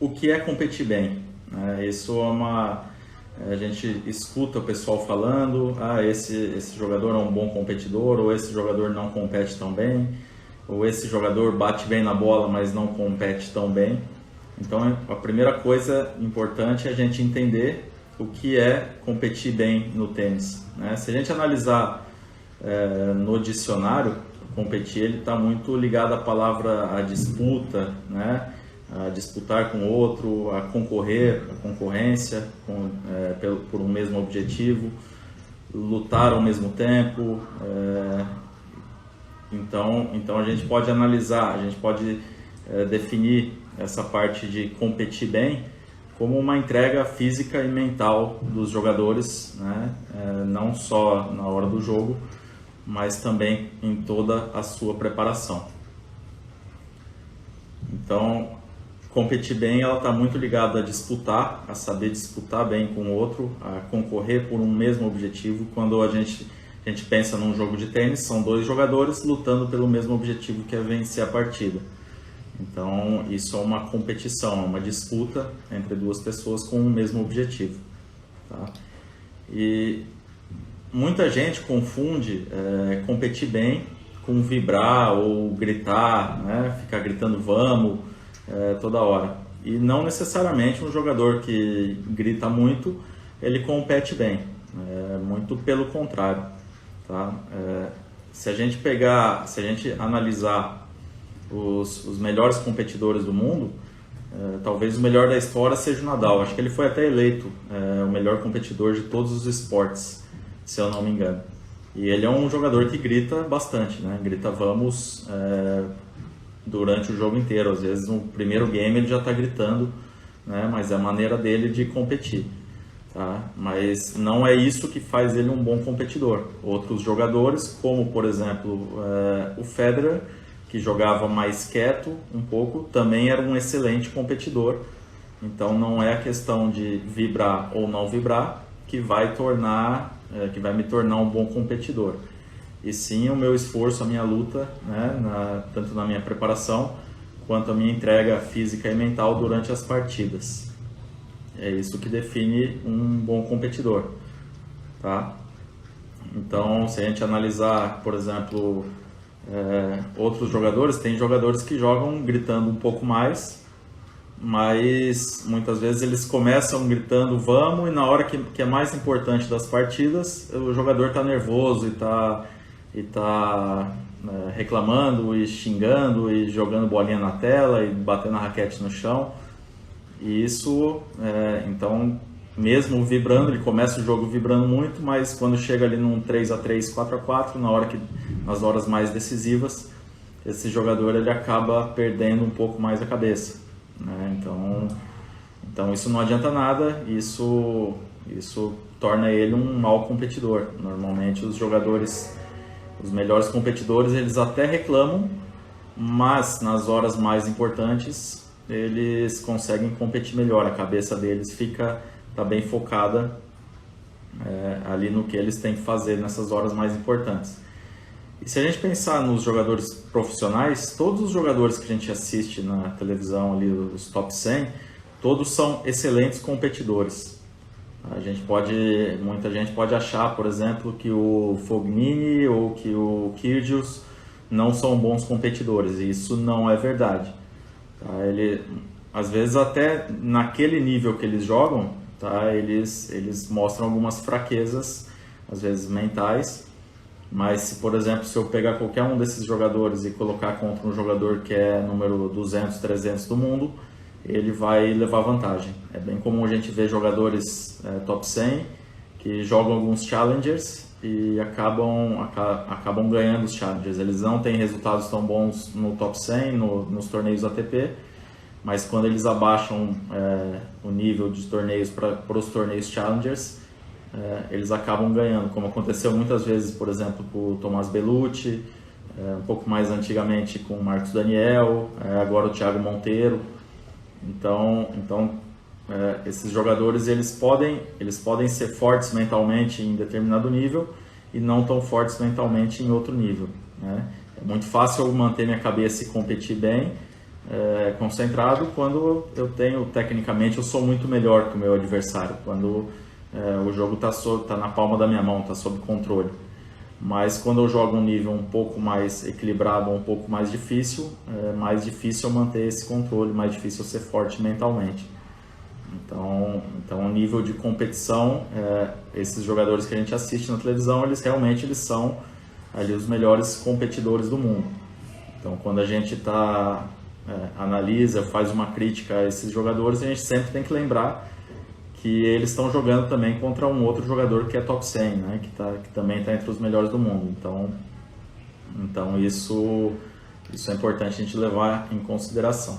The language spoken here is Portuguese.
o que é competir bem? Isso é a gente escuta o pessoal falando, esse jogador é um bom competidor, ou esse jogador não compete tão bem, ou esse jogador bate bem na bola, mas não compete tão bem. Então, a primeira coisa importante é a gente entender o que é competir bem no tênis, né? Se a gente analisar no dicionário, competir ele está muito ligado à palavra a disputa, né? A disputar com o outro, a concorrer, a concorrência por um mesmo objetivo, lutar ao mesmo tempo. Então a gente pode analisar, a gente pode definir essa parte de competir bem como uma entrega física e mental dos jogadores, né? Não só na hora do jogo, mas também em toda a sua preparação. Então, competir bem, ela está muito ligada a disputar, a saber disputar bem com o outro, a concorrer por um mesmo objetivo. Quando a gente pensa num jogo de tênis, são dois jogadores lutando pelo mesmo objetivo, que é vencer a partida. Então, isso é uma competição, é uma disputa entre duas pessoas com o mesmo objetivo, tá? E muita gente confunde competir bem com vibrar ou gritar, né? Ficar gritando vamos toda hora. E não necessariamente um jogador que grita muito, ele compete bem, muito pelo contrário, tá? Se a gente analisar os melhores competidores do mundo, talvez o melhor da história seja o Nadal. Acho que ele foi até eleito o melhor competidor de todos os esportes, se eu não me engano. E ele é um jogador que grita bastante, né? Grita vamos durante o jogo inteiro. Às vezes no primeiro game ele já está gritando, né? Mas é a maneira dele de competir, tá? Mas não é isso que faz ele um bom competidor. Outros jogadores, como por exemplo o Federer, que jogava mais quieto um pouco, também era um excelente competidor. Então não é a questão de vibrar ou não vibrar que vai me tornar um bom competidor. E sim o meu esforço, a minha luta, né, tanto na minha preparação quanto a minha entrega física e mental durante as partidas. É isso que define um bom competidor, tá? Então, se a gente analisar, por exemplo, outros jogadores, tem jogadores que jogam gritando um pouco mais, mas muitas vezes eles começam gritando vamos, e na hora que é mais importante das partidas, o jogador está nervoso e tá reclamando e xingando e jogando bolinha na tela e batendo a raquete no chão. E isso, então, mesmo vibrando, ele começa o jogo vibrando muito, mas quando chega ali num 3-3, 4-4, nas horas mais decisivas, esse jogador ele acaba perdendo um pouco mais a cabeça, né? Então isso não adianta nada, isso torna ele um mau competidor. Normalmente os melhores competidores, eles até reclamam, mas nas horas mais importantes eles conseguem competir melhor, a cabeça deles tá bem focada ali no que eles têm que fazer nessas horas mais importantes. E se a gente pensar nos jogadores profissionais, todos os jogadores que a gente assiste na televisão ali, os top 100, todos são excelentes competidores. Muita gente pode achar, por exemplo, que o Fognini ou que o Kyrgios não são bons competidores, e isso não é verdade, tá? Às vezes até naquele nível que eles jogam, tá? Eles mostram algumas fraquezas, às vezes mentais, mas se, por exemplo, se eu pegar qualquer um desses jogadores e colocar contra um jogador que é número 200, 300 do mundo, ele vai levar vantagem. É bem comum a gente ver jogadores top 100 que jogam alguns challengers e acabam ganhando os challengers. Eles não têm resultados tão bons no top 100, nos torneios ATP, mas quando eles abaixam o nível de torneios para os torneios challengers, eles acabam ganhando, como aconteceu muitas vezes, por exemplo, com o Tomás Bellucci, um pouco mais antigamente com o Marcos Daniel, agora o Thiago Monteiro. Então esses jogadores eles podem ser fortes mentalmente em determinado nível e não tão fortes mentalmente em outro nível, né? É muito fácil eu manter minha cabeça e competir bem, concentrado quando eu tenho, tecnicamente, eu sou muito melhor que o meu adversário, quando o jogo tá na palma da minha mão, está sob controle. Mas quando eu jogo um nível um pouco mais equilibrado, um pouco mais difícil, é mais difícil eu manter esse controle, mais difícil eu ser forte mentalmente. Então o nível de competição, esses jogadores que a gente assiste na televisão, eles realmente são ali os melhores competidores do mundo. Então quando a gente analisa, faz uma crítica a esses jogadores, a gente sempre tem que lembrar que eles estão jogando também contra um outro jogador que é top 100, né? que também está entre os melhores do mundo. Então isso é importante a gente levar em consideração.